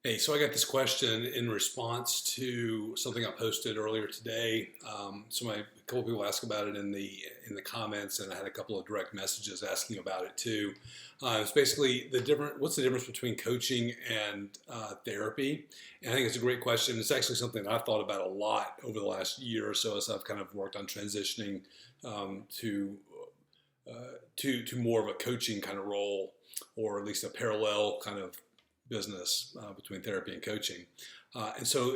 Hey, so I got this question in response to something I posted earlier today. A couple people asked about it in the comments, and I had a couple of direct messages asking about it too. It's basically what's the difference between coaching and therapy? And I think it's a great question. It's actually something I've thought about a lot over the last year or so as I've kind of worked on transitioning um, to to more of a coaching kind of role, or at least a parallel kind of business between therapy and coaching.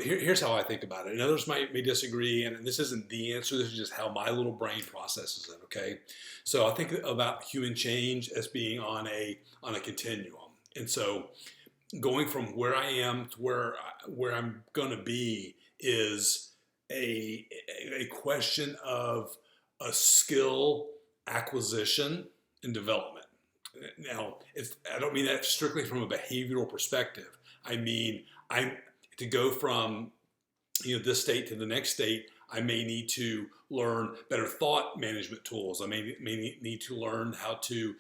Here's how I think about it. And others may disagree, and this isn't the answer. This is just how my little brain processes it. Okay, so I think about human change as being on a continuum, and so going from where I am to where I'm going to be is a a question of a skill acquisition and development. Now, I don't mean that strictly from a behavioral perspective. I mean, I to go from this state to the next state. I may need to learn better thought management tools. I may need to learn how to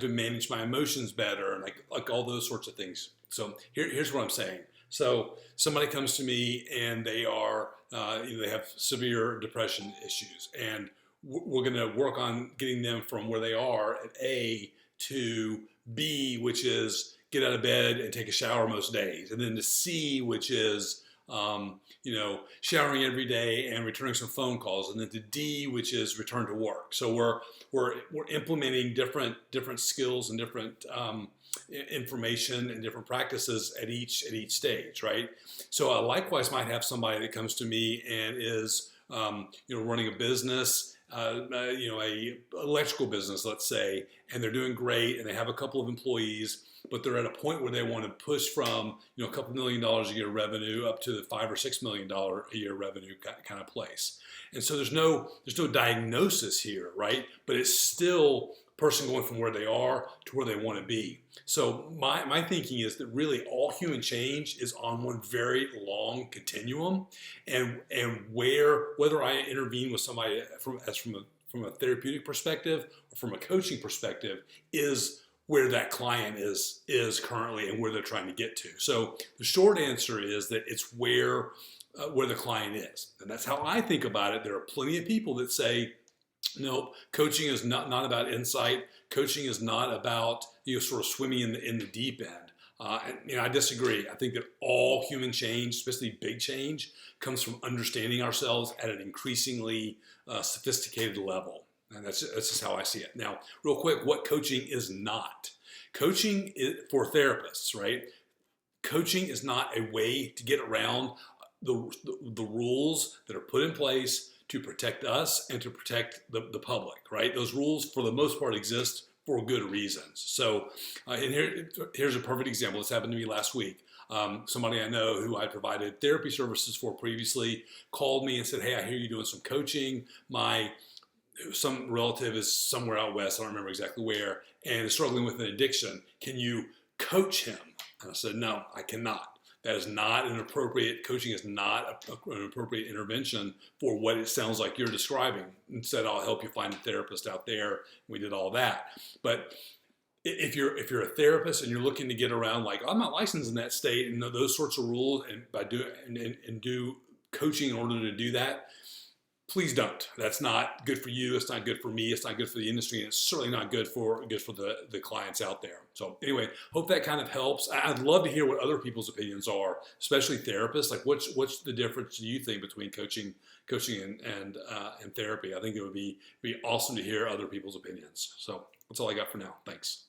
manage my emotions better, and like all those sorts of things. So here's what I'm saying. So somebody comes to me and they have severe depression issues, and we're going to work on getting them from where they are at A to B, which is get out of bed and take a shower most days, and then to C, which is showering every day and returning some phone calls, and then to D, which is return to work. So we're implementing different skills and different information and different practices at each stage, right? So I likewise might have somebody that comes to me and is running a business, a electrical business, let's say, and they're doing great, and they have a couple of employees, but they're at a point where they want to push from a couple $1 million a year revenue up to the $5 or $6 million a year revenue kind of place. And so there's no diagnosis here, right? But it's still a person going from where they are to where they want to be. So my thinking is that really all human change is on one very long continuum, and whether I intervene with somebody from a therapeutic perspective or from a coaching perspective is where that client is currently and where they're trying to get to. So the short answer is that it's where the client is, and that's how I think about it. There are plenty of people that say, no, coaching is not about insight. Coaching is not about sort of swimming in the deep end. I disagree. I think that all human change, especially big change, comes from understanding ourselves at an increasingly sophisticated level. And that's just how I see it. Now, real quick, what coaching is not. Coaching is for therapists, right? Coaching is not a way to get around the rules that are put in place to protect us and to protect the public, right? Those rules, for the most part, exist for good reasons. So, here's a perfect example. This happened to me last week. Somebody I know who I provided therapy services for previously called me and said, "Hey, I hear you doing some coaching. Some relative is somewhere out west, I don't remember exactly where, and is struggling with an addiction. Can you coach him?" And I said, "No, I cannot. That is not an appropriate, coaching is not an appropriate intervention for what it sounds like you're describing. Instead, I'll help you find a therapist out there." We did all that. But if you're a therapist and you're looking to get around, like, I'm not licensed in that state and those sorts of rules, and do coaching in order to do that, please don't. That's not good for you. It's not good for me. It's not good for the industry. And it's certainly not good for the clients out there. So anyway, hope that kind of helps. I'd love to hear what other people's opinions are, especially therapists. Like, what's the difference do you think between coaching and therapy? I think it would be awesome to hear other people's opinions. So that's all I got for now. Thanks.